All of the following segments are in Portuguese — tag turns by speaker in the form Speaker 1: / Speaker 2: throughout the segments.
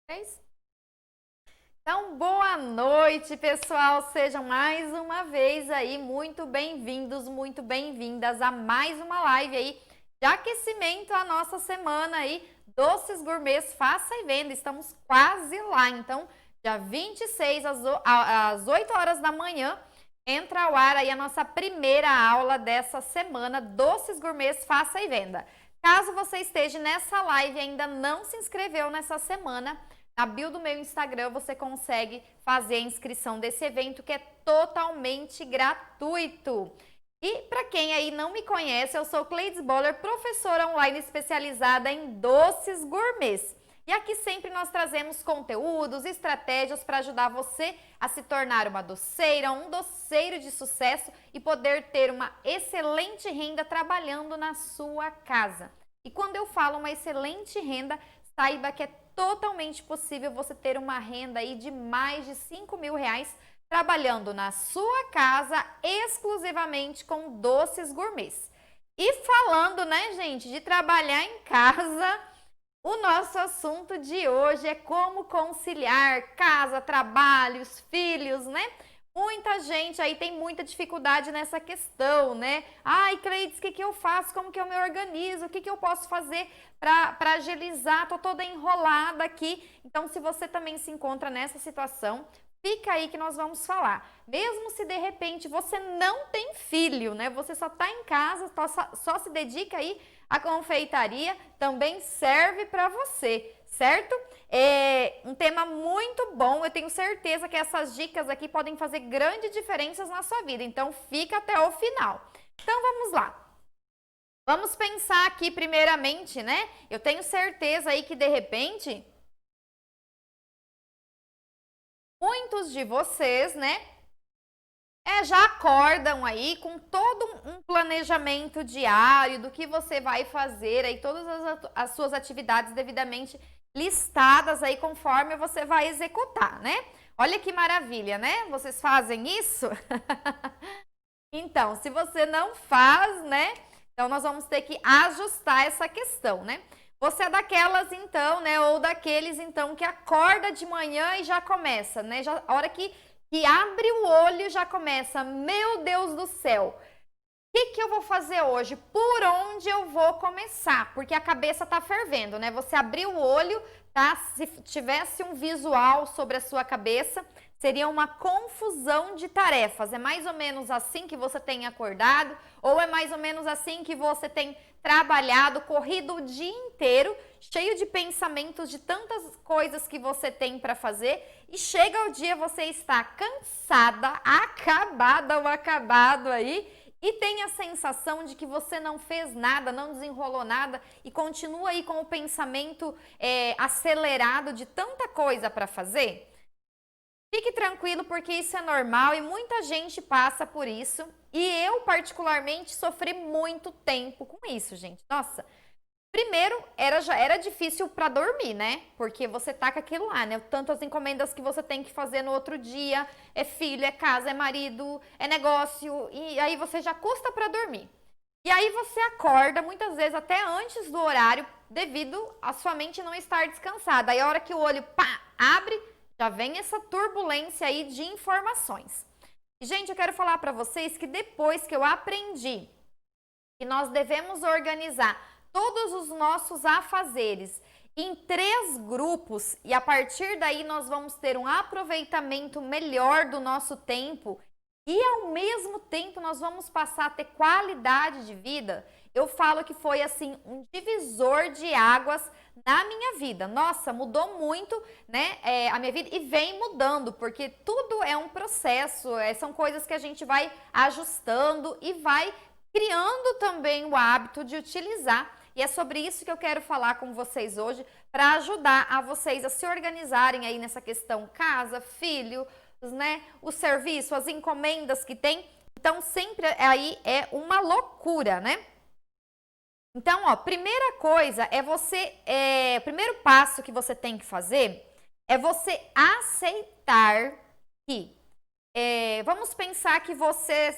Speaker 1: Três. Então, boa noite, pessoal. Sejam mais uma vez aí muito bem-vindos, muito bem-vindas a mais uma live aí de aquecimento à nossa semana aí, Doces Gourmets Faça e Venda. Estamos quase lá, então, dia 26 às 8 horas da manhã, entra ao ar aí a nossa primeira aula dessa semana, Doces Gourmets Faça e Venda. Caso você esteja nessa live e ainda não se inscreveu nessa semana, na bio do meu Instagram você consegue fazer a inscrição desse evento que é totalmente gratuito. E para quem aí não me conhece, eu sou Cleides Boller, professora online especializada em doces gourmets. E aqui sempre nós trazemos conteúdos, estratégias para ajudar você a se tornar uma doceira, um doceiro de sucesso e poder ter uma excelente renda trabalhando na sua casa. E quando eu falo uma excelente renda, saiba que é totalmente possível você ter uma renda aí de mais de R$ 5.000 trabalhando na sua casa exclusivamente com doces gourmets. E falando, né, gente, de trabalhar em casa, o nosso assunto de hoje é como conciliar casa, trabalhos, filhos, né? Muita gente aí tem muita dificuldade nessa questão, né? Ai, Cleides, o que eu faço? Como que eu me organizo? O que eu posso fazer para agilizar? Tô toda enrolada aqui. Então, se você também se encontra nessa situação, fica aí que nós vamos falar. Mesmo se de repente você não tem filho, né? Você só tá em casa, só se dedica aí à confeitaria, também serve para você, certo? É um tema muito bom, eu tenho certeza que essas dicas aqui podem fazer grandes diferenças na sua vida, então fica até o final. Então vamos lá. Vamos pensar aqui primeiramente, né? Eu tenho certeza aí que de repente muitos de vocês, né, já acordam aí com todo um planejamento diário do que você vai fazer aí, todas as suas atividades devidamente listadas aí conforme você vai executar, né? Olha que maravilha, né? Vocês fazem isso? Então, se você não faz, né? Então, nós vamos ter que ajustar essa questão, né? Você é daquelas, então, né? Ou daqueles, então, que acorda de manhã e já começa, né? Já, a hora que abre o olho já começa, meu Deus do céu, o que eu vou fazer hoje? Por onde eu vou começar? Porque a cabeça tá fervendo, né? Você abriu o olho, tá? Se tivesse um visual sobre a sua cabeça, seria uma confusão de tarefas. É mais ou menos assim que você tem acordado? Ou é mais ou menos assim que você tem trabalhado, corrido o dia inteiro, cheio de pensamentos de tantas coisas que você tem para fazer, e chega o dia você está cansada, acabada ou acabado aí, e tem a sensação de que você não fez nada, não desenrolou nada e continua aí com o pensamento acelerado de tanta coisa para fazer? Fique tranquilo porque isso é normal e muita gente passa por isso. E eu, particularmente, sofri muito tempo com isso, gente. Nossa, primeiro, já era difícil para dormir, né? Porque você tá com aquilo lá, né? Tantas encomendas que você tem que fazer no outro dia, é filho, é casa, é marido, é negócio, e aí você já custa para dormir. E aí você acorda, muitas vezes até antes do horário, devido a sua mente não estar descansada. Aí a hora que o olho, pá, abre, já vem essa turbulência aí de informações. E, gente, eu quero falar para vocês que depois que eu aprendi que nós devemos organizar todos os nossos afazeres em 3 grupos e a partir daí nós vamos ter um aproveitamento melhor do nosso tempo e ao mesmo tempo nós vamos passar a ter qualidade de vida. Eu falo que foi assim um divisor de águas na minha vida. Nossa, mudou muito, né, a minha vida e vem mudando, porque tudo é um processo, são coisas que a gente vai ajustando e vai criando também o hábito de utilizar. E é sobre isso que eu quero falar com vocês hoje, para ajudar a vocês a se organizarem aí nessa questão casa, filho, né, o serviço, as encomendas que tem. Então, sempre aí é uma loucura, né? Então, ó, primeira coisa é o primeiro passo que você tem que fazer é você aceitar que vamos pensar que você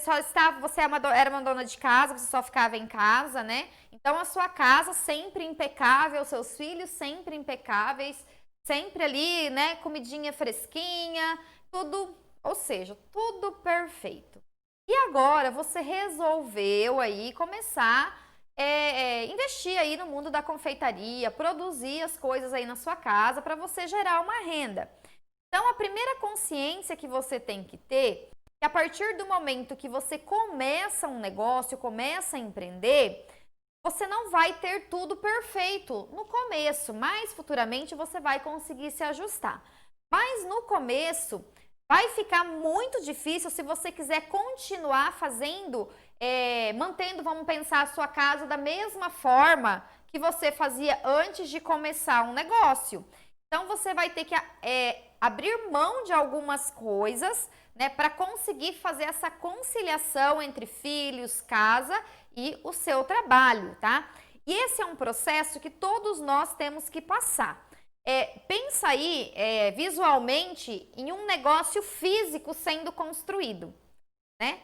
Speaker 1: era uma dona de casa, você só ficava em casa, né? Então a sua casa sempre impecável, seus filhos sempre impecáveis, sempre ali, né, comidinha fresquinha, tudo, ou seja, tudo perfeito. E agora você resolveu aí começar investir aí no mundo da confeitaria, produzir as coisas aí na sua casa para você gerar uma renda. Então, a primeira consciência que você tem que ter é que a partir do momento que você começa um negócio, começa a empreender, você não vai ter tudo perfeito no começo, mas futuramente você vai conseguir se ajustar. Mas no começo vai ficar muito difícil se você quiser continuar fazendo, mantendo, vamos pensar, a sua casa da mesma forma que você fazia antes de começar um negócio. Então, você vai ter que abrir mão de algumas coisas, né, para conseguir fazer essa conciliação entre filhos, casa e o seu trabalho, tá? E esse é um processo que todos nós temos que passar. Pensa aí visualmente em um negócio físico sendo construído, né?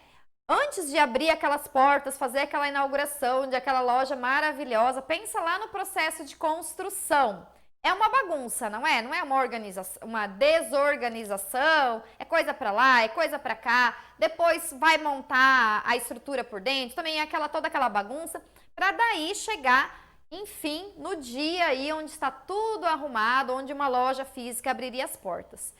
Speaker 1: Antes de abrir aquelas portas, fazer aquela inauguração de aquela loja maravilhosa, pensa lá no processo de construção. É uma bagunça, não é? Não é uma organização, uma desorganização, é coisa para lá, é coisa para cá. Depois vai montar a estrutura por dentro, também é toda aquela bagunça, para daí chegar, enfim, no dia aí onde está tudo arrumado, onde uma loja física abriria as portas.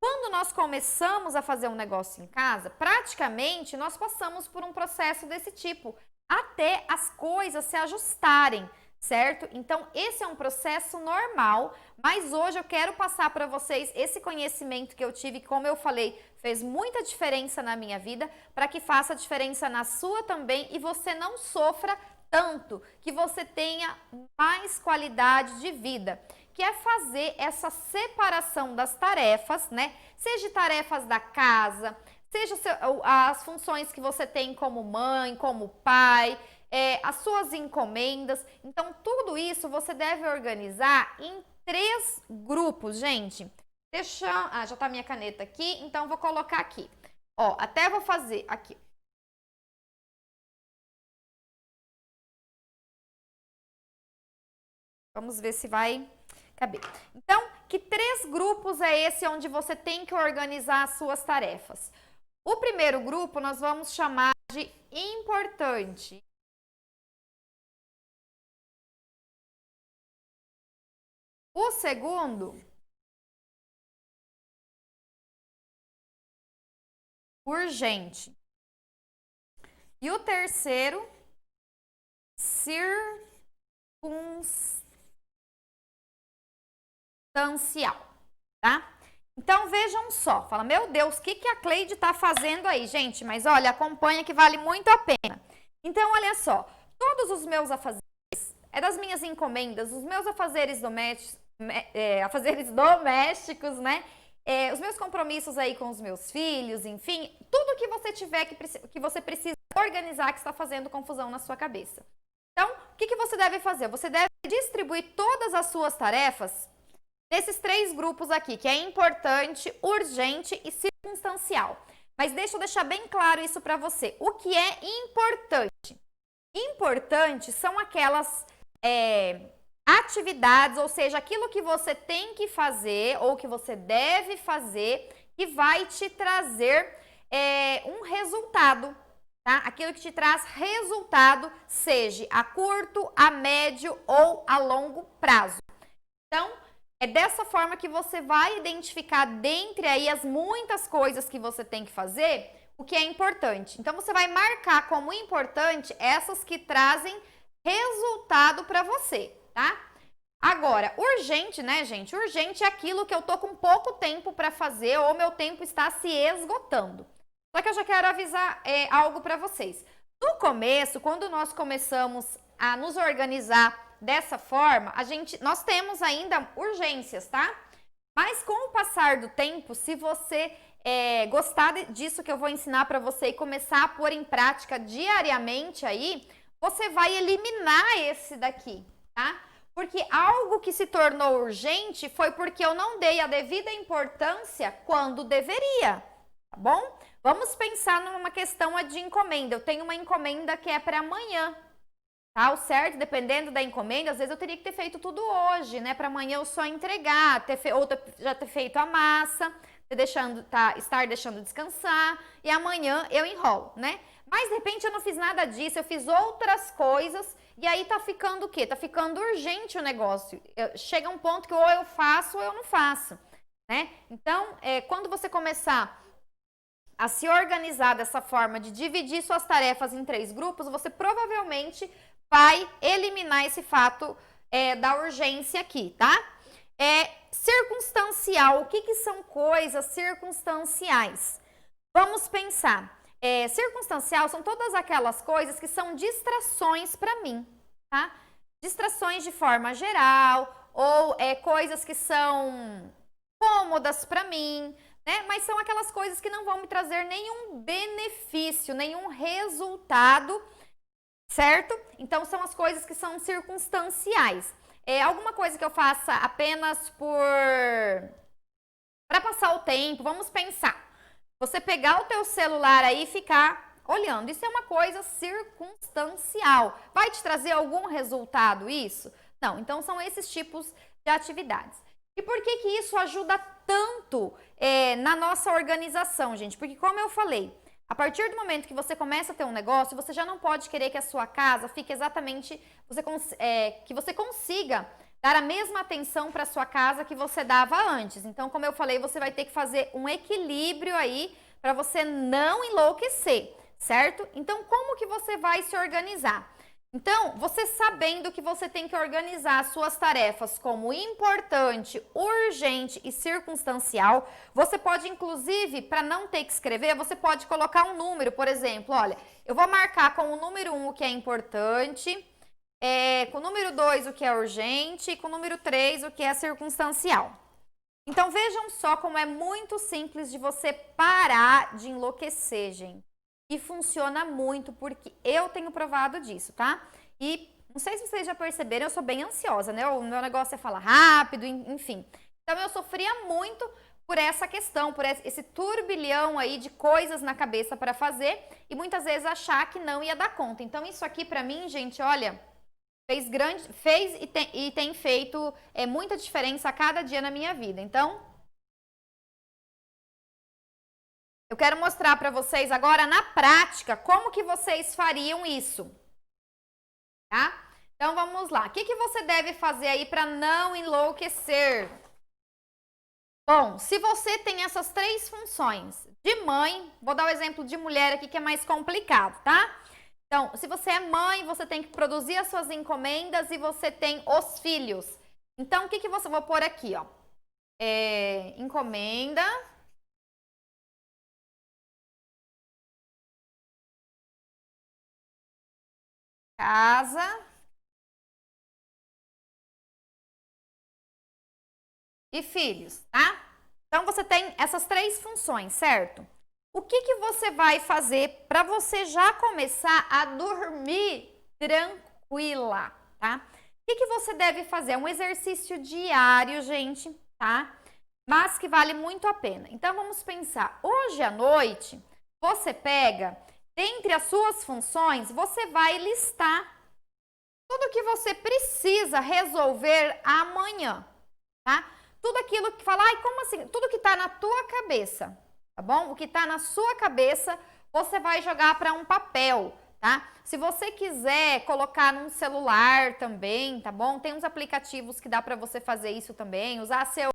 Speaker 1: Quando nós começamos a fazer um negócio em casa, praticamente nós passamos por um processo desse tipo, até as coisas se ajustarem, certo? Então, esse é um processo normal, mas hoje eu quero passar para vocês esse conhecimento que eu tive, que, como eu falei, fez muita diferença na minha vida, para que faça diferença na sua também e você não sofra tanto, que você tenha mais qualidade de vida, que é fazer essa separação das tarefas, né? Seja tarefas da casa, seja as funções que você tem como mãe, como pai, as suas encomendas. Então, tudo isso você deve organizar em 3 grupos, gente. Já tá minha caneta aqui, então vou colocar aqui. Ó, até vou fazer aqui. Vamos ver se vai caber. Então, que 3 grupos é esse onde você tem que organizar as suas tarefas? O primeiro grupo nós vamos chamar de importante. O segundo, urgente. E o terceiro, circunstancial, tá? Então, vejam só, fala, meu Deus, o que a Cleide tá fazendo aí, gente? Mas olha, acompanha que vale muito a pena. Então, olha só, todos os meus afazeres, das minhas encomendas, os meus afazeres domésticos, né? Os meus compromissos aí com os meus filhos, enfim, tudo que você tiver que você precisa organizar que está fazendo confusão na sua cabeça. Então, o que você deve fazer? Você deve distribuir todas as suas tarefas nesses 3 grupos aqui, que é importante, urgente e circunstancial. Mas deixa eu deixar bem claro isso para você. O que é importante? Importante são aquelas atividades, ou seja, aquilo que você tem que fazer ou que você deve fazer que vai te trazer um resultado, tá? Aquilo que te traz resultado, seja a curto, a médio ou a longo prazo. Então, é dessa forma que você vai identificar dentre aí as muitas coisas que você tem que fazer, o que é importante. Então, você vai marcar como importante essas que trazem resultado para você, tá? Agora, urgente, né, gente? Urgente é aquilo que eu tô com pouco tempo para fazer ou meu tempo está se esgotando. Só que eu já quero avisar algo para vocês. No começo, quando nós começamos a nos organizar dessa forma, nós temos ainda urgências, tá? Mas com o passar do tempo, se você gostar disso que eu vou ensinar para você e começar a pôr em prática diariamente aí, você vai eliminar esse daqui, tá? Porque algo que se tornou urgente foi porque eu não dei a devida importância quando deveria, tá bom? Vamos pensar numa questão de encomenda. Eu tenho uma encomenda que é para amanhã, Tá, o certo, dependendo da encomenda, às vezes eu teria que ter feito tudo hoje, né? Para amanhã eu só entregar, já ter feito a massa, estar deixando descansar, e amanhã eu enrolo, né? Mas de repente eu não fiz nada disso, eu fiz outras coisas, e aí tá ficando o quê? Tá ficando urgente o negócio. Chega um ponto que ou eu faço ou eu não faço, né? Então, quando você começar a se organizar dessa forma de dividir suas tarefas em 3 grupos, você provavelmente vai eliminar esse fato da urgência aqui, tá? Circunstancial, o que são coisas circunstanciais? Vamos pensar. Circunstancial são todas aquelas coisas que são distrações para mim, tá? Distrações de forma geral, ou coisas que são cômodas para mim, né? Mas são aquelas coisas que não vão me trazer nenhum benefício, nenhum resultado, certo? Então, são as coisas que são circunstanciais. Alguma coisa que eu faça apenas para passar o tempo, vamos pensar. Você pegar o teu celular aí e ficar olhando, isso é uma coisa circunstancial. Vai te trazer algum resultado isso? Não, então são esses tipos de atividades. E por que que isso ajuda tanto na nossa organização, gente? Porque como eu falei, a partir do momento que você começa a ter um negócio, você já não pode querer que a sua casa fique exatamente, que você consiga dar a mesma atenção para a sua casa que você dava antes. Então, como eu falei, você vai ter que fazer um equilíbrio aí para você não enlouquecer, certo? Então, como que você vai se organizar? Então, você sabendo que você tem que organizar suas tarefas como importante, urgente e circunstancial, você pode, inclusive, para não ter que escrever, você pode colocar um número, por exemplo, olha, eu vou marcar com o número 1 o que é importante, com o número 2 o que é urgente e com o número 3 o que é circunstancial. Então, vejam só como é muito simples de você parar de enlouquecer, gente. E funciona muito, porque eu tenho provado disso, tá? E não sei se vocês já perceberam, eu sou bem ansiosa, né? O meu negócio é falar rápido, enfim. Então, eu sofria muito por essa questão, por esse turbilhão aí de coisas na cabeça para fazer e muitas vezes achar que não ia dar conta. Então, isso aqui para mim, gente, olha, fez e tem feito muita diferença a cada dia na minha vida. Então, eu quero mostrar para vocês agora na prática como que vocês fariam isso, tá? Então, vamos lá. O que você deve fazer aí para não enlouquecer? Bom, se você tem essas 3 funções de mãe, vou dar o exemplo de mulher aqui que é mais complicado, tá? Então, se você é mãe, você tem que produzir as suas encomendas e você tem os filhos. Então, o que você... Vou pôr aqui, ó. Encomenda... Casa e filhos, tá? Então, você tem essas 3 funções, certo? O que você vai fazer para você já começar a dormir tranquila, tá? O que você deve fazer? É um exercício diário, gente, tá? Mas que vale muito a pena. Então, vamos pensar. Hoje à noite, você pega, dentre as suas funções, você vai listar tudo que você precisa resolver amanhã, tá? Tudo aquilo que fala, ai, como assim? Tudo que está na tua cabeça, tá bom? O que está na sua cabeça, você vai jogar para um papel, tá? Se você quiser colocar num celular também, tá bom? Tem uns aplicativos que dá para você fazer isso também, usar seu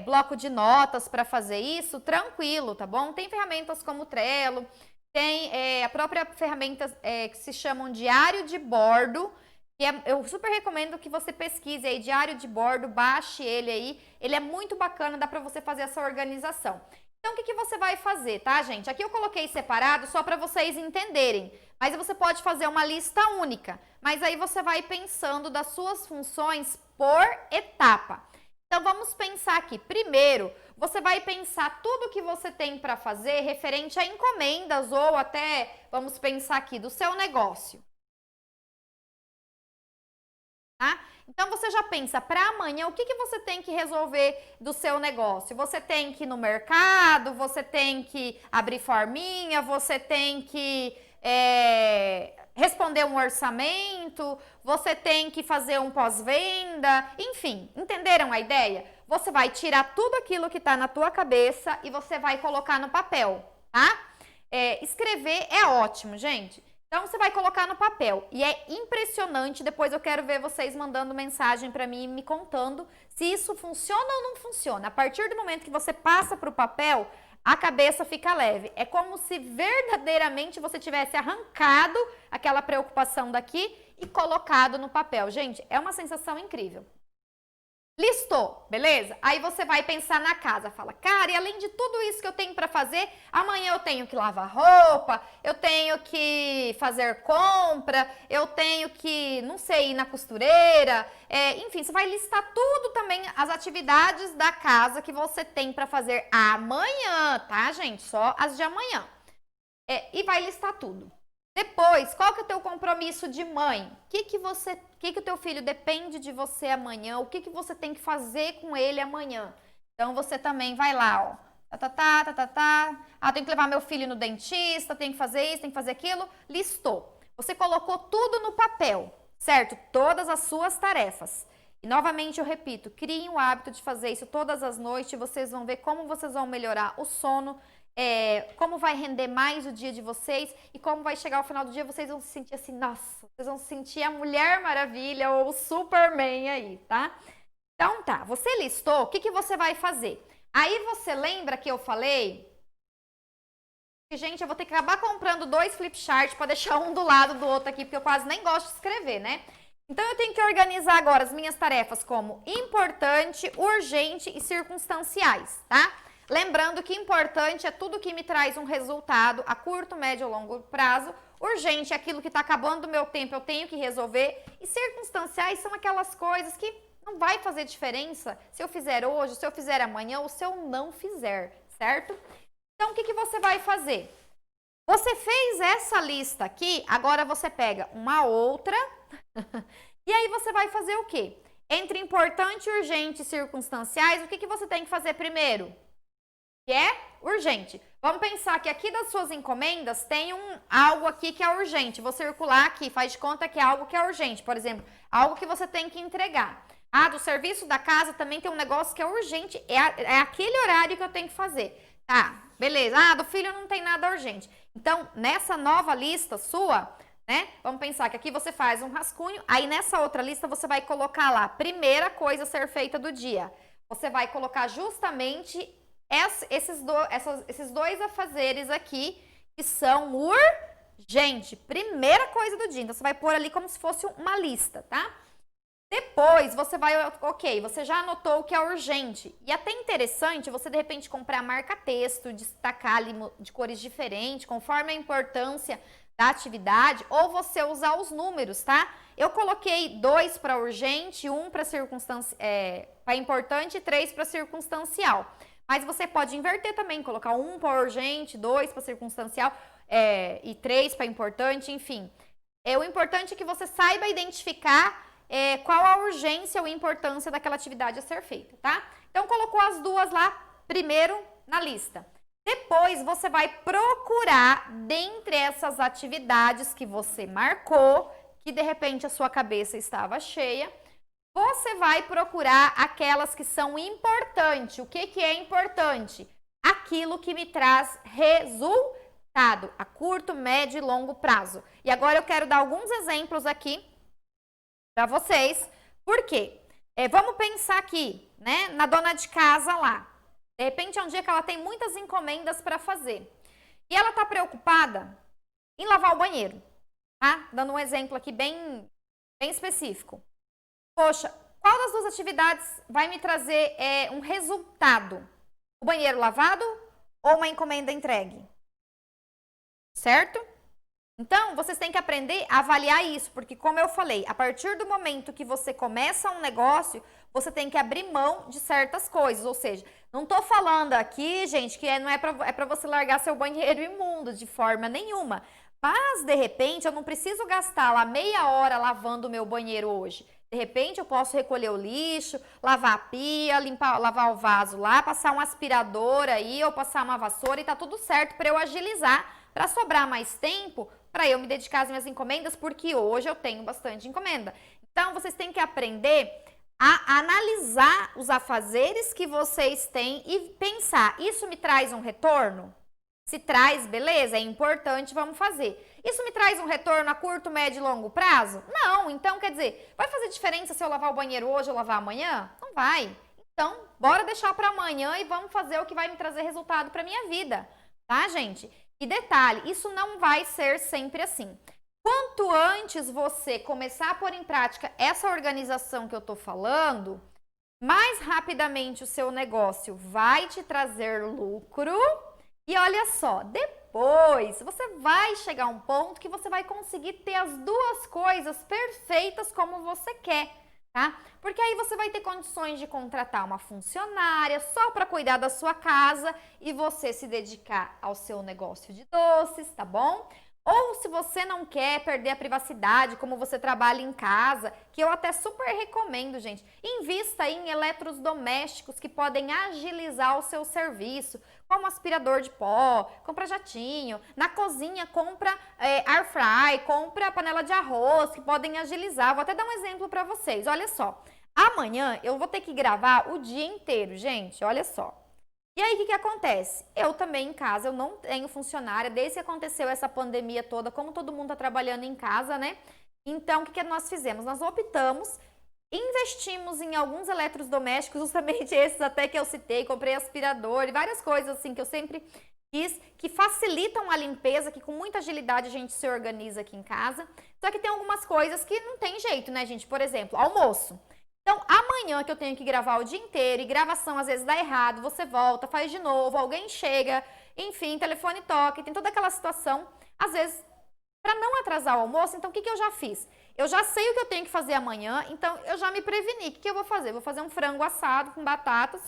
Speaker 1: bloco de notas para fazer isso, tranquilo, tá bom? Tem ferramentas como o Trello, tem a própria ferramenta que se chama Diário de Bordo, que eu super recomendo que você pesquise aí, Diário de Bordo, baixe ele aí, ele é muito bacana, dá para você fazer essa organização. Então, o que você vai fazer, tá, gente? Aqui eu coloquei separado só para vocês entenderem, mas você pode fazer uma lista única, mas aí você vai pensando das suas funções por etapa. Então, vamos pensar aqui. Primeiro, você vai pensar tudo que você tem para fazer referente a encomendas ou até, vamos pensar aqui, do seu negócio. Tá? Então, você já pensa para amanhã o que você tem que resolver do seu negócio. Você tem que ir no mercado, você tem que abrir forminha, você tem que responder um orçamento, você tem que fazer um pós-venda, enfim, entenderam a ideia? Você vai tirar tudo aquilo que está na tua cabeça e você vai colocar no papel, tá? Escrever é ótimo, gente. Então, você vai colocar no papel. E é impressionante, depois eu quero ver vocês mandando mensagem para mim, me contando se isso funciona ou não funciona. A partir do momento que você passa para o papel, a cabeça fica leve. É como se verdadeiramente você tivesse arrancado aquela preocupação daqui e colocado no papel. Gente, é uma sensação incrível. Listou, beleza? Aí você vai pensar na casa, fala, cara, e além de tudo isso que eu tenho para fazer, amanhã eu tenho que lavar roupa, eu tenho que fazer compra, eu tenho que, não sei, ir na costureira, enfim, você vai listar tudo também, as atividades da casa que você tem para fazer amanhã, tá, gente? Só as de amanhã. E vai listar tudo. Depois, qual que é o teu compromisso de mãe? O que o teu filho depende de você amanhã? O que você tem que fazer com ele amanhã? Então, você também vai lá, ó. Tenho que levar meu filho no dentista, tenho que fazer isso, tenho que fazer aquilo. Listou. Você colocou tudo no papel, certo? Todas as suas tarefas. E, novamente, eu repito, criem o hábito de fazer isso todas as noites. Vocês vão ver como vocês vão melhorar o sono, como vai render mais o dia de vocês e como vai chegar ao final do dia, vocês vão se sentir assim, nossa, vocês vão se sentir a Mulher Maravilha ou o Superman aí, tá? Então tá, você listou, o que você vai fazer? Aí você lembra que eu falei que, gente, eu vou ter que acabar comprando 2 flipcharts para deixar um do lado do outro aqui, porque eu quase nem gosto de escrever, né? Então eu tenho que organizar agora as minhas tarefas como importante, urgente e circunstanciais, tá? Lembrando que importante é tudo que me traz um resultado a curto, médio ou longo prazo. Urgente é aquilo que está acabando do meu tempo, eu tenho que resolver. E circunstanciais são aquelas coisas que não vai fazer diferença se eu fizer hoje, se eu fizer amanhã ou se eu não fizer, certo? Então, o que você vai fazer? Você fez essa lista aqui, agora você pega uma outra e aí você vai fazer o quê? Entre importante, urgente e circunstanciais, o que você tem que fazer primeiro? Que é urgente. Vamos pensar que aqui das suas encomendas tem algo aqui que é urgente. Vou circular aqui, faz de conta que é algo que é urgente. Por exemplo, algo que você tem que entregar. Do serviço da casa também tem um negócio que é urgente. É aquele horário que eu tenho que fazer. Tá, beleza. Do filho não tem nada urgente. Então, nessa nova lista sua, né? Vamos pensar que aqui você faz um rascunho. Aí nessa outra lista você vai colocar lá, primeira coisa a ser feita do dia. Você vai colocar justamente esses dois afazeres aqui, que são urgente. Primeira coisa do dia. Então, você vai pôr ali como se fosse uma lista, tá? Depois, você vai, ok, você já anotou o que é urgente. E até interessante você, de repente, comprar marca-texto, destacar ali de cores diferentes, conforme a importância da atividade, ou você usar os números, tá? Eu coloquei 2 para urgente, 1 para importante e 3 para circunstancial. Mas você pode inverter também, colocar 1 para urgente, 2 para circunstancial e 3 para importante, enfim. O importante é que você saiba identificar qual a urgência ou importância daquela atividade a ser feita, tá? Então, colocou as duas lá primeiro na lista. Depois, você vai procurar, dentre essas atividades que você marcou, que de repente a sua cabeça estava cheia, você vai procurar aquelas que são importantes. O que é importante? Aquilo que me traz resultado a curto, médio e longo prazo. E agora eu quero dar alguns exemplos aqui para vocês. Por quê? Vamos pensar aqui, né, na dona de casa lá. De repente é um dia que ela tem muitas encomendas para fazer. E ela está preocupada em lavar o banheiro, tá? Dando um exemplo aqui bem específico. Poxa, qual das duas atividades vai me trazer um resultado? O banheiro lavado ou uma encomenda entregue? Certo? Então, vocês têm que aprender a avaliar isso, porque como eu falei, a partir do momento que você começa um negócio, você tem que abrir mão de certas coisas, ou seja, não tô falando aqui, gente, que não é para você largar seu banheiro imundo de forma nenhuma, mas de repente eu não preciso gastar lá meia hora lavando o meu banheiro hoje. De repente eu posso recolher o lixo, lavar a pia, lavar o vaso lá, passar um aspirador aí ou passar uma vassoura e tá tudo certo para eu agilizar, para sobrar mais tempo para eu me dedicar às minhas encomendas, porque hoje eu tenho bastante encomenda. Então, vocês têm que aprender a analisar os afazeres que vocês têm e pensar, isso me traz um retorno? Se traz, beleza, é importante, vamos fazer. Isso me traz um retorno a curto, médio e longo prazo? Não, então quer dizer, vai fazer diferença se eu lavar o banheiro hoje ou lavar amanhã? Não vai. Então, bora deixar para amanhã e vamos fazer o que vai me trazer resultado para minha vida, tá, gente? E detalhe, isso não vai ser sempre assim. Quanto antes você começar a pôr em prática essa organização que eu tô falando, mais rapidamente o seu negócio vai te trazer lucro. E olha só, depois você vai chegar a um ponto que você vai conseguir ter as duas coisas perfeitas como você quer, tá? Porque aí você vai ter condições de contratar uma funcionária só para cuidar da sua casa e você se dedicar ao seu negócio de doces, tá bom? Ou se você não quer perder a privacidade, como você trabalha em casa, que eu até super recomendo, gente, invista aí em eletrodomésticos que podem agilizar o seu serviço, como aspirador de pó, compra jatinho, na cozinha compra air fry, compra panela de arroz, que podem agilizar. Vou até dar um exemplo para vocês, olha só. Amanhã eu vou ter que gravar o dia inteiro, gente, olha só. E aí, o que acontece? Eu também em casa, eu não tenho funcionária, desde que aconteceu essa pandemia toda, como todo mundo está trabalhando em casa, né? Então, o que nós fizemos? Nós optamos, investimos em alguns eletrodomésticos, justamente esses até que eu citei, comprei aspirador e várias coisas assim que eu sempre quis, que facilitam a limpeza, que com muita agilidade a gente se organiza aqui em casa. Só que tem algumas coisas que não tem jeito, né, gente? Por exemplo, almoço. Então, amanhã que eu tenho que gravar o dia inteiro e gravação às vezes dá errado, você volta, faz de novo, alguém chega, enfim, telefone toca, tem toda aquela situação. Às vezes, para não atrasar o almoço, então o que eu já fiz? Eu já sei o que eu tenho que fazer amanhã, então eu já me preveni. O que eu vou fazer? Vou fazer um frango assado com batatas,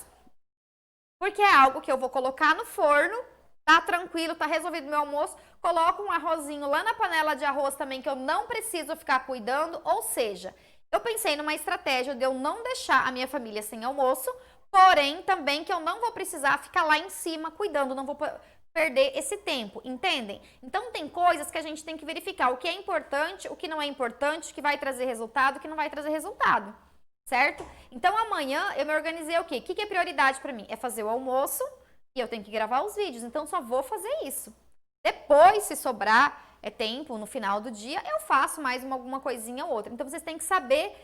Speaker 1: porque é algo que eu vou colocar no forno, tá tranquilo, tá resolvido meu almoço. Coloco um arrozinho lá na panela de arroz também, que eu não preciso ficar cuidando, ou seja, eu pensei numa estratégia de eu não deixar a minha família sem almoço, porém também que eu não vou precisar ficar lá em cima cuidando, não vou perder esse tempo, entendem? Então tem coisas que a gente tem que verificar o que é importante, o que não é importante, o que vai trazer resultado, o que não vai trazer resultado, certo? Então amanhã eu me organizei o quê? O que é prioridade para mim? É fazer o almoço e eu tenho que gravar os vídeos, então só vou fazer isso. Depois, se sobrar tempo no final do dia, eu faço mais alguma coisinha ou outra. Então, vocês têm que saber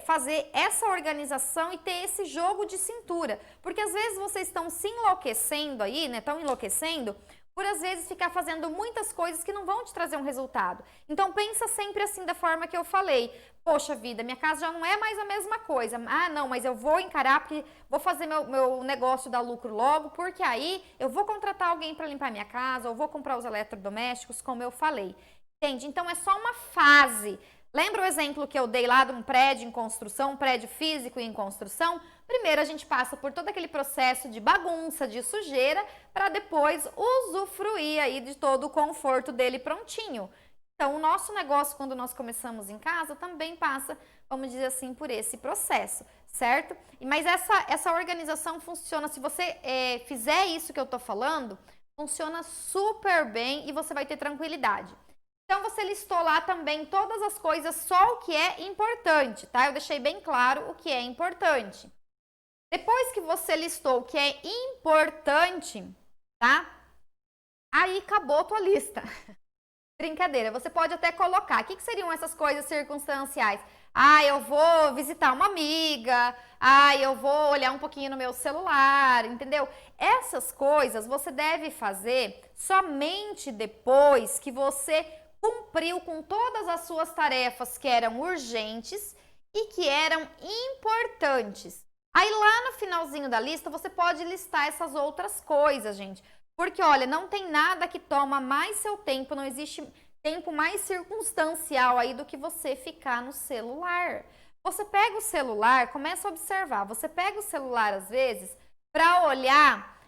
Speaker 1: fazer essa organização e ter esse jogo de cintura. Porque, às vezes, vocês estão se enlouquecendo aí, né? Estão enlouquecendo por, às vezes, ficar fazendo muitas coisas que não vão te trazer um resultado. Então, pensa sempre assim, da forma que eu falei. Poxa vida, minha casa já não é mais a mesma coisa. Ah, não, mas eu vou encarar, porque vou fazer meu negócio dar lucro logo, porque aí eu vou contratar alguém para limpar minha casa, ou vou comprar os eletrodomésticos, como eu falei. Entende? Então, é só uma fase. Lembra o exemplo que eu dei lá de um prédio em construção, um prédio físico em construção? Primeiro a gente passa por todo aquele processo de bagunça, de sujeira, para depois usufruir aí de todo o conforto dele prontinho. Então, o nosso negócio, quando nós começamos em casa, também passa, vamos dizer assim, por esse processo, certo? Mas essa organização funciona, se você fizer isso que eu tô falando, funciona super bem e você vai ter tranquilidade. Então, você listou lá também todas as coisas, só o que é importante, tá? Eu deixei bem claro o que é importante. Depois que você listou o que é importante, tá? Aí acabou a tua lista. Brincadeira, você pode até colocar. O que seriam essas coisas circunstanciais? Ah, eu vou visitar uma amiga. Ah, eu vou olhar um pouquinho no meu celular, entendeu? Essas coisas você deve fazer somente depois que você cumpriu com todas as suas tarefas que eram urgentes e que eram importantes. Aí lá no finalzinho da lista você pode listar essas outras coisas, gente. Porque, olha, não tem nada que toma mais seu tempo, não existe tempo mais circunstancial aí do que você ficar no celular. Você pega o celular, começa a observar, você pega o celular às vezes para olhar,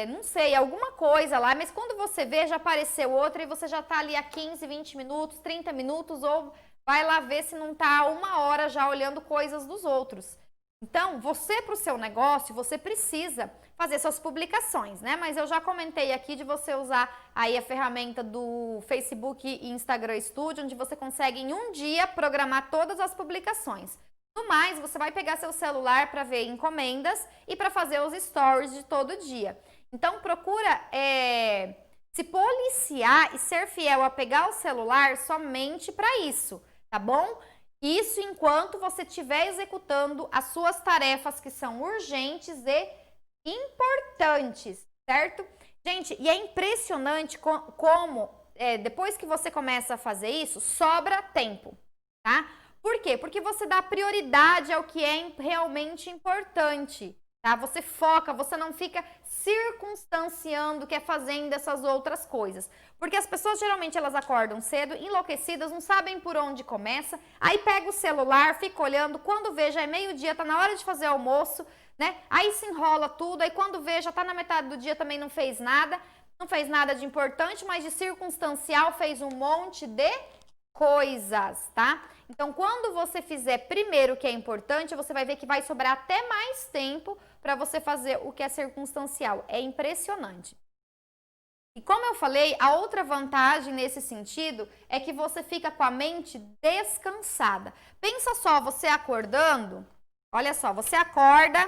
Speaker 1: não sei, alguma coisa lá, mas quando você vê já apareceu outra e você já tá ali há 15, 20 minutos, 30 minutos ou vai lá ver se não tá 1 hora já olhando coisas dos outros. Então, você para o seu negócio, você precisa fazer suas publicações, né? Mas eu já comentei aqui de você usar aí a ferramenta do Facebook e Instagram Studio, onde você consegue em um dia programar todas as publicações. No mais, você vai pegar seu celular para ver encomendas e para fazer os stories de todo dia. Então, procura se policiar e ser fiel a pegar o celular somente para isso, tá bom? Isso enquanto você estiver executando as suas tarefas que são urgentes e importantes, certo? Gente, e é impressionante como depois que você começa a fazer isso, sobra tempo, tá? Por quê? Porque você dá prioridade ao que é realmente importante, tá? Você foca, você não fica circunstanciando, que é fazendo essas outras coisas. Porque as pessoas geralmente elas acordam cedo, enlouquecidas, não sabem por onde começa, aí pega o celular, fica olhando, quando vê já é meio-dia, tá na hora de fazer almoço, né? Aí se enrola tudo, aí quando vê já tá na metade do dia também não fez nada de importante, mas de circunstancial fez um monte de coisas, tá? Então, quando você fizer primeiro o que é importante, você vai ver que vai sobrar até mais tempo para você fazer o que é circunstancial. É impressionante. E como eu falei, a outra vantagem nesse sentido é que você fica com a mente descansada. Pensa só, você acordando, olha só, você acorda,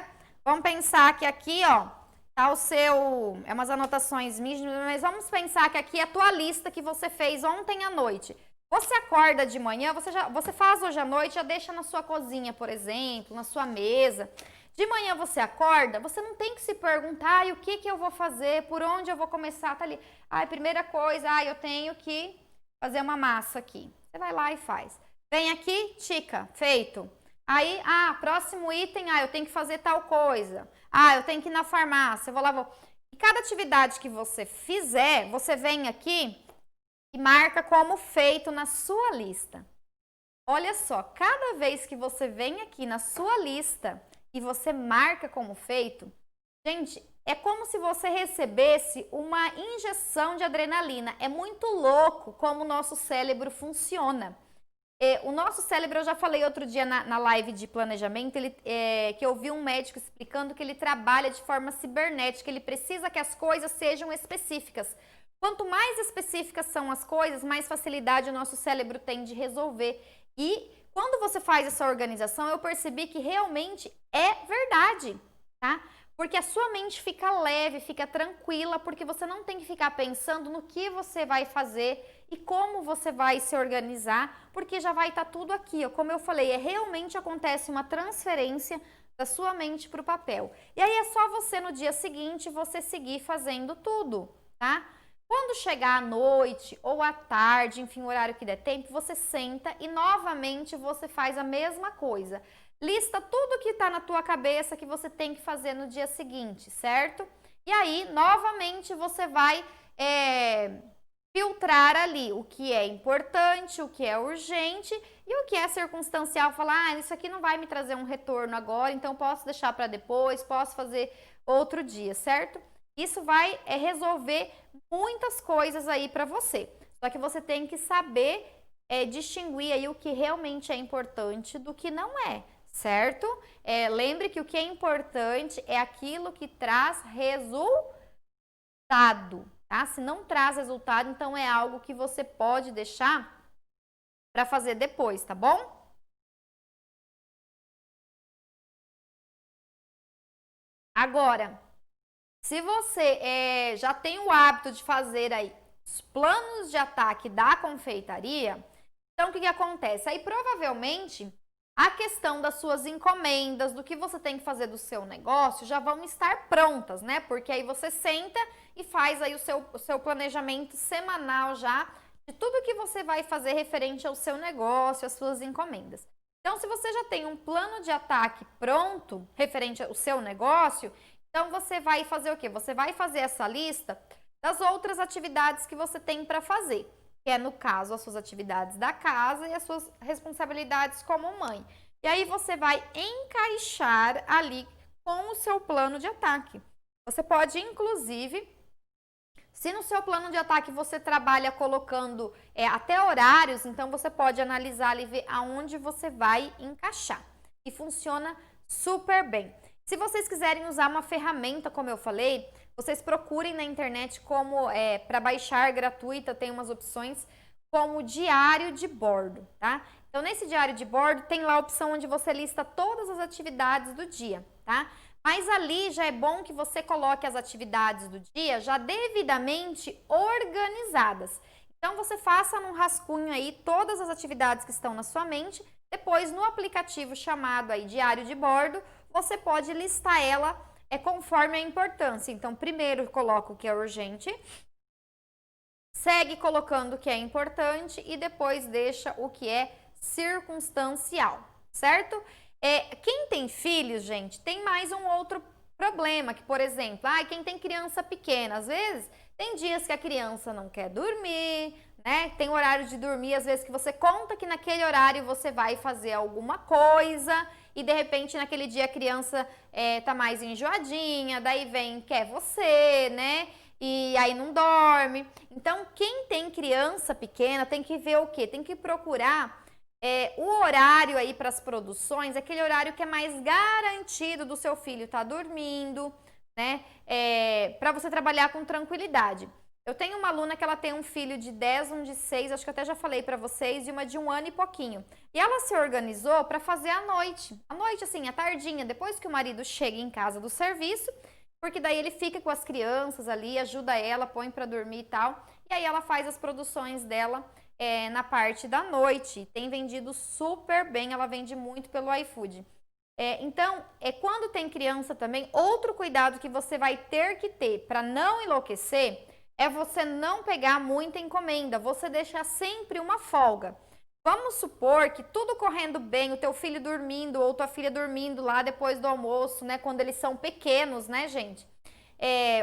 Speaker 1: vamos pensar que aqui, ó, tá o seu, é umas anotações mínimas, mas vamos pensar que aqui é a tua lista que você fez ontem à noite. Você acorda de manhã, você faz hoje à noite, já deixa na sua cozinha, por exemplo, na sua mesa. De manhã você acorda, você não tem que se perguntar, o que eu vou fazer, por onde eu vou começar, tá ali. Primeira coisa, eu tenho que fazer uma massa aqui. Você vai lá e faz. Vem aqui, tica, feito. Aí, próximo item, eu tenho que fazer tal coisa. Eu tenho que ir na farmácia, vou lá, vou. E cada atividade que você fizer, você vem aqui e marca como feito na sua lista. Olha só, cada vez que você vem aqui na sua lista e você marca como feito, gente, é como se você recebesse uma injeção de adrenalina. É muito louco como o nosso cérebro funciona. O nosso cérebro, eu já falei outro dia na live de planejamento, que eu vi um médico explicando que ele trabalha de forma cibernética, ele precisa que as coisas sejam específicas. Quanto mais específicas são as coisas, mais facilidade o nosso cérebro tem de resolver. E quando você faz essa organização, eu percebi que realmente é verdade, tá? Porque a sua mente fica leve, fica tranquila, porque você não tem que ficar pensando no que você vai fazer e como você vai se organizar, porque já vai estar tudo aqui, ó. Como eu falei, realmente acontece uma transferência da sua mente para o papel. E aí é só você no dia seguinte, você seguir fazendo tudo, tá? Quando chegar à noite ou à tarde, enfim, o horário que der tempo, você senta e novamente você faz a mesma coisa. Lista tudo que está na tua cabeça que você tem que fazer no dia seguinte, certo? E aí, novamente, você vai filtrar ali o que é importante, o que é urgente e o que é circunstancial. Falar, isso aqui não vai me trazer um retorno agora, então posso deixar para depois, posso fazer outro dia, certo? Isso vai resolver muitas coisas aí para você. Só que você tem que saber distinguir aí o que realmente é importante do que não é, certo? Lembre que o que é importante é aquilo que traz resultado, tá? Se não traz resultado, então é algo que você pode deixar para fazer depois, tá bom? Agora, se você já tem o hábito de fazer aí os planos de ataque da confeitaria, então o que acontece? Aí provavelmente a questão das suas encomendas, do que você tem que fazer do seu negócio, já vão estar prontas, né? Porque aí você senta e faz aí o seu planejamento semanal já de tudo que você vai fazer referente ao seu negócio, às suas encomendas. Então, se você já tem um plano de ataque pronto referente ao seu negócio, então, você vai fazer o quê? Você vai fazer essa lista das outras atividades que você tem para fazer, que é, no caso, as suas atividades da casa e as suas responsabilidades como mãe. E aí, você vai encaixar ali com o seu plano de ataque. Você pode, inclusive, se no seu plano de ataque você trabalha colocando até horários, então você pode analisar ali e ver aonde você vai encaixar. E funciona super bem. Se vocês quiserem usar uma ferramenta, como eu falei, vocês procurem na internet como para baixar gratuita, tem umas opções como diário de bordo, tá? Então, nesse diário de bordo, tem lá a opção onde você lista todas as atividades do dia, tá? Mas ali já é bom que você coloque as atividades do dia já devidamente organizadas. Então, você faça num rascunho aí todas as atividades que estão na sua mente. Depois, no aplicativo chamado aí Diário de Bordo, você pode listar ela conforme a importância. Então, primeiro coloca o que é urgente, segue colocando o que é importante e depois deixa o que é circunstancial, certo? Quem tem filhos, gente, tem mais um outro problema, que, por exemplo, quem tem criança pequena, às vezes, tem dias que a criança não quer dormir, né? Tem horário de dormir, às vezes, que você conta que naquele horário você vai fazer alguma coisa e, de repente, naquele dia a criança tá mais enjoadinha, daí quer você, né? E aí não dorme. Então, quem tem criança pequena tem que ver o quê? Tem que procurar o horário aí para as produções, aquele horário que é mais garantido do seu filho estar dormindo, né? Para você trabalhar com tranquilidade. Eu tenho uma aluna que ela tem um filho de 10, um de 6, acho que eu até já falei para vocês, e uma de 1 ano e pouquinho. E ela se organizou para fazer à noite. À noite, assim, à tardinha, depois que o marido chega em casa do serviço, porque daí ele fica com as crianças ali, ajuda ela, põe para dormir e tal. E aí ela faz as produções dela na parte da noite. Tem vendido super bem, ela vende muito pelo iFood. Então, quando tem criança também, outro cuidado que você vai ter que ter para não enlouquecer é você não pegar muita encomenda, você deixar sempre uma folga. Vamos supor que tudo correndo bem, o teu filho dormindo ou tua filha dormindo lá depois do almoço, né? Quando eles são pequenos, né, gente?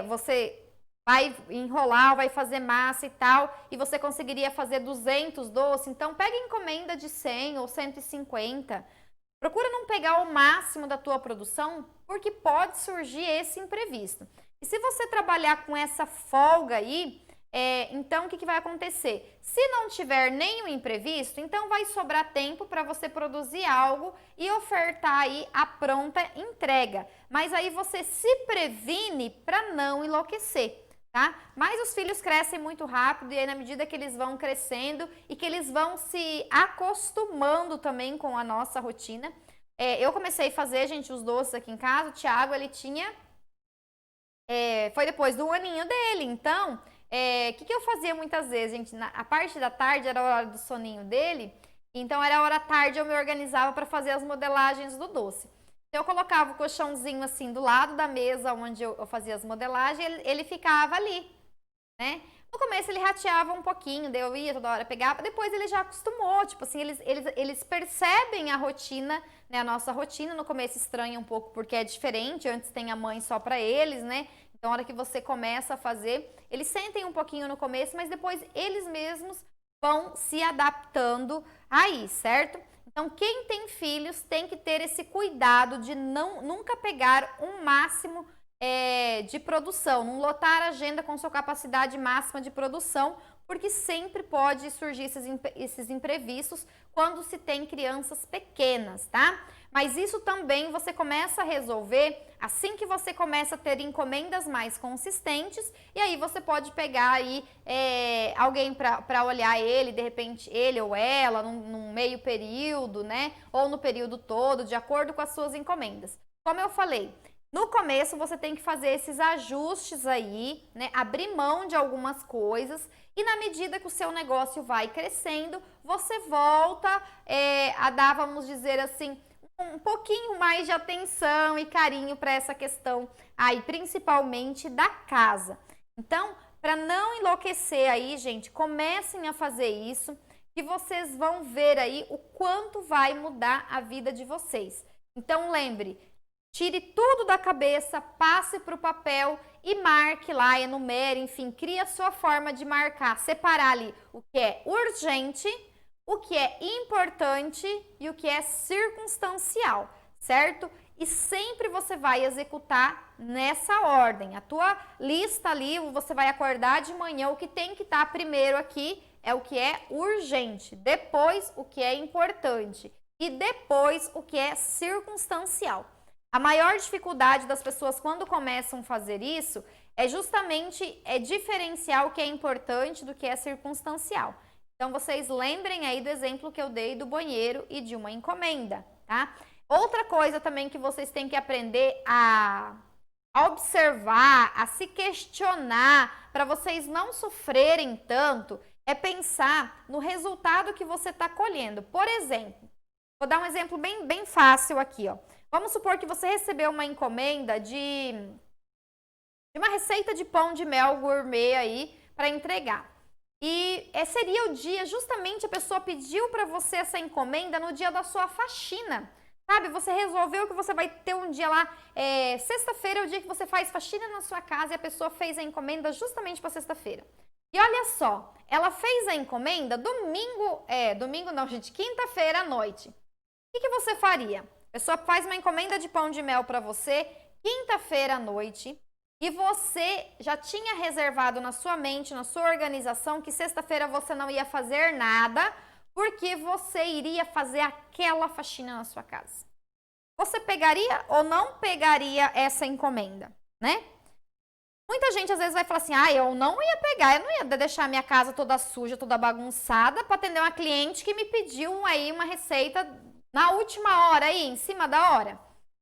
Speaker 1: Você vai enrolar, vai fazer massa e tal, e você conseguiria fazer 200 doces, então pega encomenda de 100 ou 150. Procura não pegar o máximo da tua produção, porque pode surgir esse imprevisto. E se você trabalhar com essa folga aí, então o que vai acontecer? Se não tiver nenhum imprevisto, então vai sobrar tempo para você produzir algo e ofertar aí a pronta entrega. Mas aí você se previne para não enlouquecer, tá? Mas os filhos crescem muito rápido e aí na medida que eles vão crescendo e que eles vão se acostumando também com a nossa rotina. Eu comecei a fazer, gente, os doces aqui em casa. O Thiago, ele tinha... foi depois do aninho dele, então... O que eu fazia muitas vezes, gente? A parte da tarde era a hora do soninho dele, então era a hora tarde eu me organizava para fazer as modelagens do doce. Então eu colocava o colchãozinho assim do lado da mesa onde eu fazia as modelagens, ele ficava ali, né? No começo ele rateava um pouquinho, daí eu ia toda hora, pegava, depois ele já acostumou, tipo assim, eles percebem a rotina, né? A nossa rotina, no começo estranha um pouco porque é diferente, antes tem a mãe só para eles, né? Então, na hora que você começa a fazer, eles sentem um pouquinho no começo, mas depois eles mesmos vão se adaptando aí, certo? Então, quem tem filhos tem que ter esse cuidado de nunca pegar um máximo de produção, não lotar a agenda com sua capacidade máxima de produção, porque sempre pode surgir esses imprevistos quando se tem crianças pequenas, tá? Mas isso também você começa a resolver assim que você começa a ter encomendas mais consistentes, e aí você pode pegar aí alguém para olhar ele, de repente ele ou ela, num meio período, né? Ou no período todo, de acordo com as suas encomendas. Como eu falei, no começo você tem que fazer esses ajustes aí, né? Abrir mão de algumas coisas, e na medida que o seu negócio vai crescendo, você volta a dar, vamos dizer assim, um pouquinho mais de atenção e carinho para essa questão aí, principalmente da casa. Então, para não enlouquecer aí, gente, comecem a fazer isso, que vocês vão ver aí o quanto vai mudar a vida de vocês. Então, lembre, tire tudo da cabeça, passe para o papel e marque lá, enumere, enfim, crie a sua forma de marcar, separar ali o que é urgente, o que é importante e o que é circunstancial, certo? E sempre você vai executar nessa ordem. A tua lista ali, você vai acordar de manhã, o que tem que estar primeiro aqui é o que é urgente, depois o que é importante e depois o que é circunstancial. A maior dificuldade das pessoas quando começam a fazer isso é justamente diferenciar o que é importante do que é circunstancial. Então, vocês lembrem aí do exemplo que eu dei do banheiro e de uma encomenda, tá? Outra coisa também que vocês têm que aprender a observar, a se questionar, para vocês não sofrerem tanto, é pensar no resultado que você está colhendo. Por exemplo, vou dar um exemplo bem fácil aqui, ó. Vamos supor que você recebeu uma encomenda de uma receita de pão de mel gourmet aí para entregar. E seria o dia, justamente a pessoa pediu para você essa encomenda no dia da sua faxina. Sabe, você resolveu que você vai ter um dia lá, sexta-feira é o dia que você faz faxina na sua casa e a pessoa fez a encomenda justamente para sexta-feira. E olha só, ela fez a encomenda domingo não, gente, quinta-feira à noite. O que você faria? A pessoa faz uma encomenda de pão de mel para você, quinta-feira à noite, e você já tinha reservado na sua mente, na sua organização, que sexta-feira você não ia fazer nada, porque você iria fazer aquela faxina na sua casa. Você pegaria ou não pegaria essa encomenda, né? Muita gente às vezes vai falar assim, eu não ia pegar, eu não ia deixar minha casa toda suja, toda bagunçada para atender uma cliente que me pediu aí uma receita na última hora aí, em cima da hora.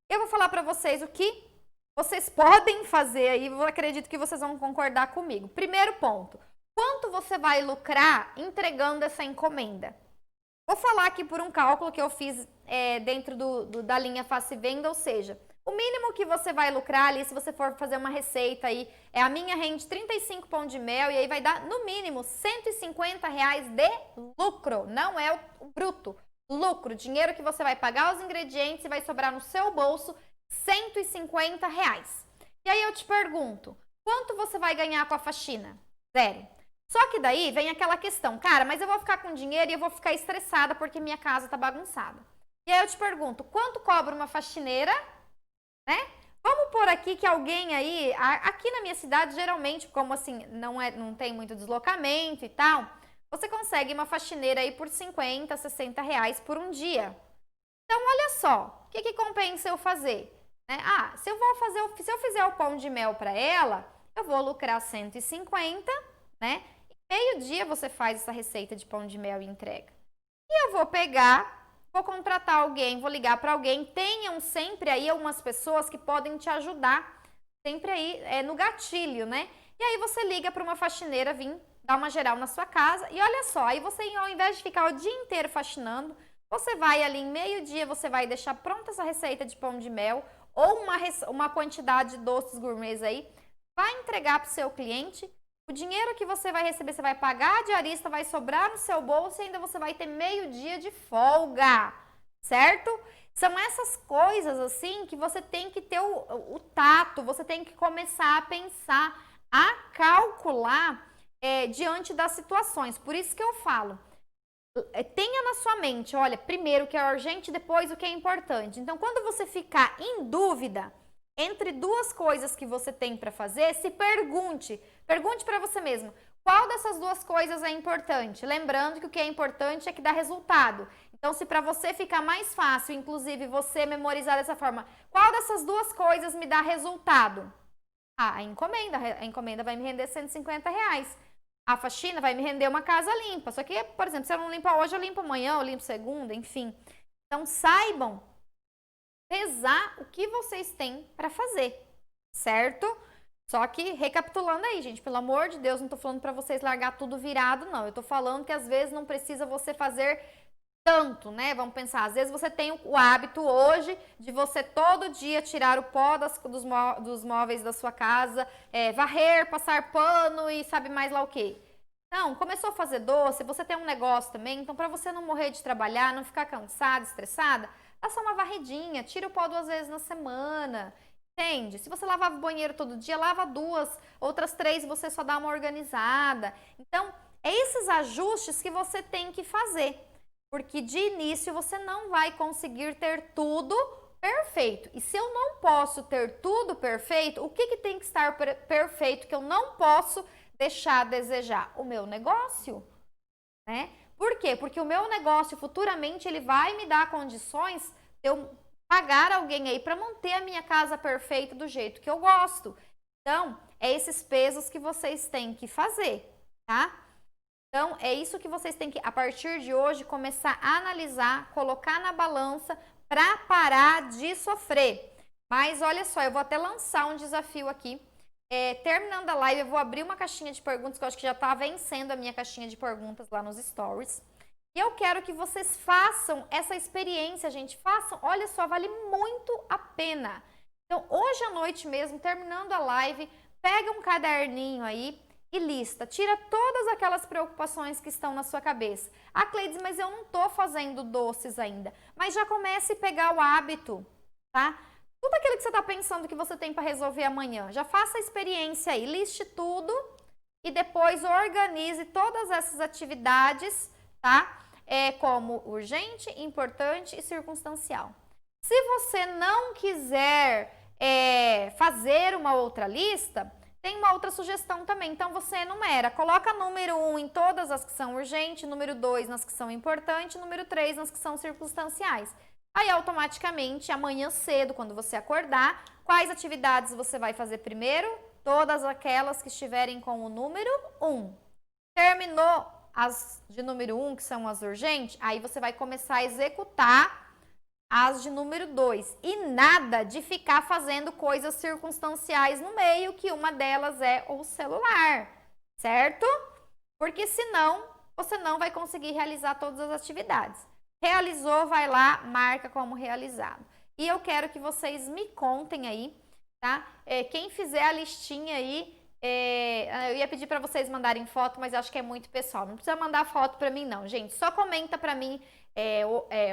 Speaker 1: Eu vou falar para vocês o que vocês podem fazer aí, eu acredito que vocês vão concordar comigo. Primeiro ponto, quanto você vai lucrar entregando essa encomenda? Vou falar aqui por um cálculo que eu fiz dentro da linha Faça e Venda, ou seja, o mínimo que você vai lucrar ali, se você for fazer uma receita aí, a minha rende 35 pão de mel e aí vai dar no mínimo R$150 de lucro, não é o bruto, lucro, dinheiro que você vai pagar os ingredientes e vai sobrar no seu bolso R$150. E aí eu te pergunto, quanto você vai ganhar com a faxina? Zero. Só que daí vem aquela questão, cara, mas eu vou ficar com dinheiro e eu vou ficar estressada porque minha casa tá bagunçada. E aí eu te pergunto, quanto cobra uma faxineira, né? Vamos pôr aqui que alguém aí, aqui na minha cidade, geralmente, como assim, não tem muito deslocamento e tal, você consegue uma faxineira aí por R$50, R$60 por um dia. Então, olha só, o que compensa eu fazer? Né? Se eu fizer o pão de mel para ela, eu vou lucrar 150, né? Meio-dia você faz essa receita de pão de mel e entrega. E eu vou vou contratar alguém, vou ligar para alguém. Tenham sempre aí algumas pessoas que podem te ajudar, sempre aí no gatilho, né? E aí você liga para uma faxineira vir dar uma geral na sua casa. E olha só, aí você, ao invés de ficar o dia inteiro faxinando, você vai ali em meio-dia, você vai deixar pronta essa receita de pão de mel ou uma quantidade de doces gourmets aí, vai entregar para o seu cliente. O dinheiro que você vai receber, você vai pagar a diarista, vai sobrar no seu bolso e ainda você vai ter meio-dia de folga, certo? São essas coisas assim que você tem que ter o tato, você tem que começar a pensar, a calcular diante das situações. Por isso que eu falo, tenha na sua mente, olha, primeiro o que é urgente, depois o que é importante. Então, quando você ficar em dúvida entre duas coisas que você tem para fazer, se pergunte para você mesmo, qual dessas duas coisas é importante? Lembrando que o que é importante é que dá resultado. Então, se para você ficar mais fácil, inclusive, você memorizar dessa forma, qual dessas duas coisas me dá resultado? A encomenda vai me render R$150. A faxina vai me render uma casa limpa. Só que, por exemplo, se eu não limpo hoje, eu limpo amanhã, eu limpo segunda, enfim. Então, saibam pesar o que vocês têm para fazer, certo? Só que, recapitulando aí, gente, pelo amor de Deus, não tô falando para vocês largar tudo virado, não. Eu tô falando que às vezes não precisa você fazer tanto, né? Vamos pensar, às vezes você tem o hábito hoje de você todo dia tirar o pó dos móveis da sua casa, varrer, passar pano e sabe mais lá o quê. Não, começou a fazer doce, você tem um negócio também, então para você não morrer de trabalhar, não ficar cansada, estressada, dá só uma varridinha, tira o pó 2 vezes na semana, entende? Se você lavava o banheiro todo dia, lava 2, outras 3 você só dá uma organizada. Então, é esses ajustes que você tem que fazer, porque de início você não vai conseguir ter tudo perfeito. E se eu não posso ter tudo perfeito, o que tem que estar perfeito que eu não posso deixar a desejar? O meu negócio, né? Por quê? Porque o meu negócio futuramente ele vai me dar condições de eu pagar alguém aí para manter a minha casa perfeita do jeito que eu gosto. Então, é esses pesos que vocês têm que fazer, tá? Então, é isso que vocês têm que, a partir de hoje, começar a analisar, colocar na balança para parar de sofrer. Mas olha só, eu vou até lançar um desafio aqui. Terminando a live, eu vou abrir uma caixinha de perguntas, que eu acho que já está vencendo a minha caixinha de perguntas lá nos stories. E eu quero que vocês façam essa experiência, gente. Façam, olha só, vale muito a pena. Então, hoje à noite mesmo, terminando a live, pega um caderninho aí e lista. Tira todas aquelas preocupações que estão na sua cabeça. Ah, Cleides, mas eu não estou fazendo doces ainda. Mas já comece a pegar o hábito, tá? Tudo aquilo que você está pensando que você tem para resolver amanhã, já faça a experiência aí, liste tudo e depois organize todas essas atividades, tá? Como urgente, importante e circunstancial. Se você não quiser fazer uma outra lista, tem uma outra sugestão também. Então, você enumera, coloca número 1 em todas as que são urgentes, número 2 nas que são importantes, número 3 nas que são circunstanciais. Aí, automaticamente, amanhã cedo, quando você acordar, quais atividades você vai fazer primeiro? Todas aquelas que estiverem com o número 1. Terminou as de número 1, que são as urgentes, aí você vai começar a executar as de número 2. E nada de ficar fazendo coisas circunstanciais no meio, que uma delas é o celular, certo? Porque senão, você não vai conseguir realizar todas as atividades. Realizou, vai lá, marca como realizado. E eu quero que vocês me contem aí, tá? Quem fizer a listinha aí, eu ia pedir para vocês mandarem foto, mas acho que é muito pessoal. Não precisa mandar foto para mim não, gente. Só comenta para mim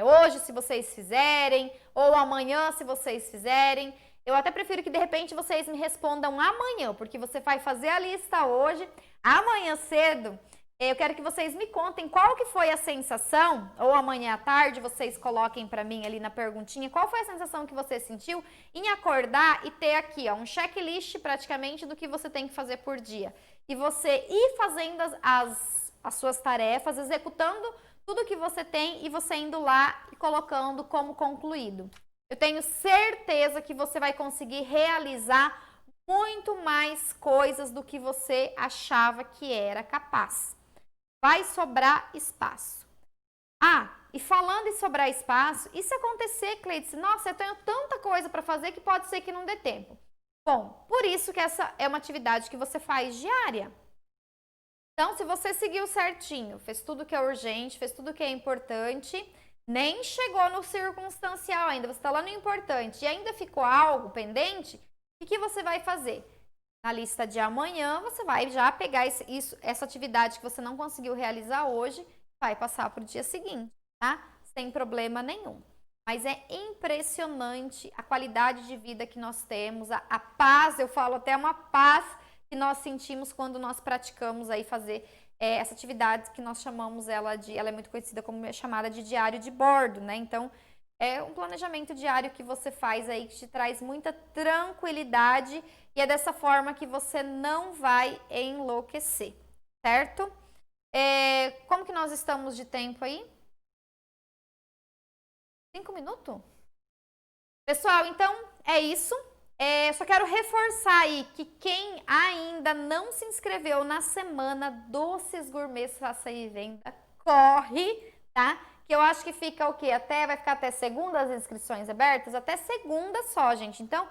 Speaker 1: hoje se vocês fizerem, ou amanhã se vocês fizerem. Eu até prefiro que de repente vocês me respondam amanhã, porque você vai fazer a lista hoje, amanhã cedo. Eu quero que vocês me contem qual que foi a sensação, ou amanhã à tarde vocês coloquem para mim ali na perguntinha, qual foi a sensação que você sentiu em acordar e ter aqui um checklist praticamente do que você tem que fazer por dia. E você ir fazendo as suas tarefas, executando tudo que você tem e você indo lá e colocando como concluído. Eu tenho certeza que você vai conseguir realizar muito mais coisas do que você achava que era capaz. Vai sobrar espaço. Ah, e falando em sobrar espaço, e se acontecer, Cleides, nossa, eu tenho tanta coisa para fazer que pode ser que não dê tempo. Bom, por isso que essa é uma atividade que você faz diária. Então, se você seguiu certinho, fez tudo que é urgente, fez tudo que é importante, nem chegou no circunstancial ainda, você está lá no importante e ainda ficou algo pendente, o que você vai fazer? Na lista de amanhã, você vai já pegar essa atividade que você não conseguiu realizar hoje, vai passar para o dia seguinte, tá? Sem problema nenhum. Mas é impressionante a qualidade de vida que nós temos, a paz, eu falo até uma paz que nós sentimos quando nós praticamos aí fazer essa atividade que nós chamamos ela é muito conhecida como é chamada de diário de bordo, né? Então, é um planejamento diário que você faz aí que te traz muita tranquilidade e é dessa forma que você não vai enlouquecer, certo? Como que nós estamos de tempo aí? 5 minutos? Pessoal, então é isso. Só quero reforçar aí que quem ainda não se inscreveu na semana Doces Gourmet Faça e Venda, corre, tá? Que eu acho que fica o quê? Vai ficar até segunda as inscrições abertas? Até segunda só, gente. Então,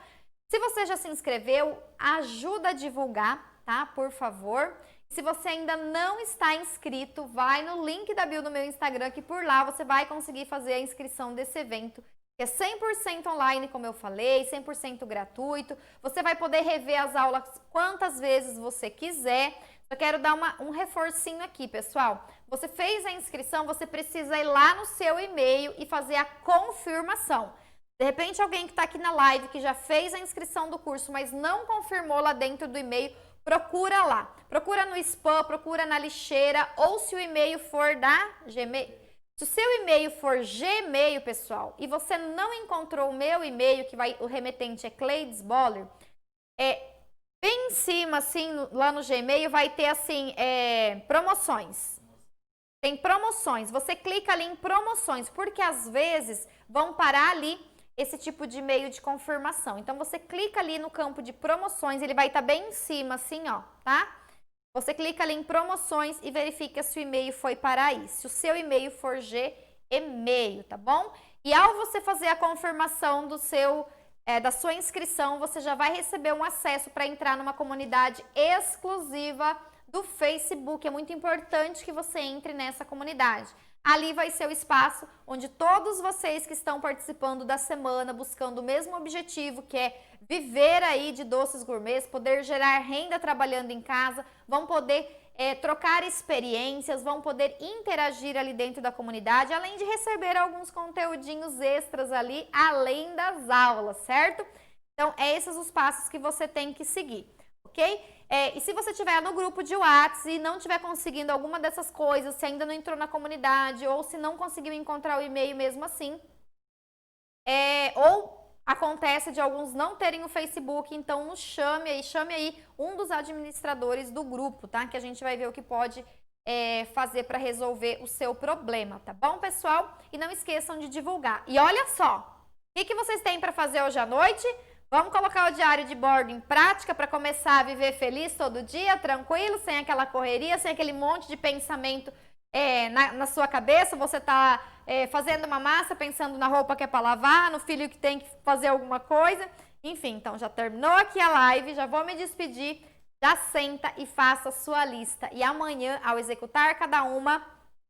Speaker 1: se você já se inscreveu, ajuda a divulgar, tá? Por favor. Se você ainda não está inscrito, vai no link da bio do meu Instagram, que por lá você vai conseguir fazer a inscrição desse evento, que é 100% online, como eu falei, 100% gratuito. Você vai poder rever as aulas quantas vezes você quiser. Só quero dar um reforcinho aqui, pessoal. Você fez a inscrição, você precisa ir lá no seu e-mail e fazer a confirmação. De repente, alguém que está aqui na live, que já fez a inscrição do curso, mas não confirmou lá dentro do e-mail, procura lá. Procura no spam, procura na lixeira, ou se o e-mail for da Gmail. Se o seu e-mail for Gmail, pessoal, e você não encontrou o meu e-mail, o remetente é Cleides Boller, bem em cima, assim, lá no Gmail, vai ter, assim, promoções. Tem promoções. Você clica ali em promoções, porque às vezes vão parar ali esse tipo de e-mail de confirmação. Então, você clica ali no campo de promoções, ele vai estar bem em cima, assim, ó, tá? Você clica ali em promoções e verifica se o e-mail foi para aí. Se o seu e-mail for Gmail, tá bom? E ao você fazer a confirmação da sua inscrição, você já vai receber um acesso para entrar numa comunidade exclusiva do Facebook. É muito importante que você entre nessa comunidade. Ali vai ser o espaço onde todos vocês que estão participando da semana, buscando o mesmo objetivo, que é viver aí de doces gourmets, poder gerar renda trabalhando em casa, vão poder trocar experiências, vão poder interagir ali dentro da comunidade, além de receber alguns conteúdinhos extras ali, além das aulas, certo? Então, esses os passos que você tem que seguir, ok? E se você estiver no grupo de WhatsApp e não estiver conseguindo alguma dessas coisas, se ainda não entrou na comunidade ou se não conseguiu encontrar o e-mail mesmo assim, ou acontece de alguns não terem o Facebook, então chame aí um dos administradores do grupo, tá? Que a gente vai ver o que pode fazer para resolver o seu problema, tá bom, pessoal? E não esqueçam de divulgar. E olha só, o que vocês têm para fazer hoje à noite? Vamos colocar o diário de bordo em prática para começar a viver feliz todo dia, tranquilo, sem aquela correria, sem aquele monte de pensamento na sua cabeça. Você está fazendo uma massa, pensando na roupa que é para lavar, no filho que tem que fazer alguma coisa. Enfim, então já terminou aqui a live, já vou me despedir. Já senta e faça a sua lista. E amanhã, ao executar cada uma,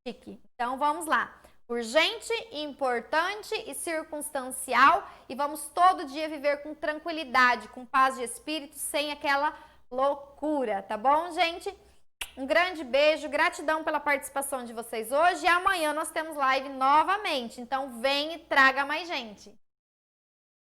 Speaker 1: tique. Então vamos lá. Urgente, importante e circunstancial, e vamos todo dia viver com tranquilidade, com paz de espírito, sem aquela loucura, tá bom, gente? Um grande beijo, gratidão pela participação de vocês hoje, e amanhã nós temos live novamente, então vem e traga mais gente.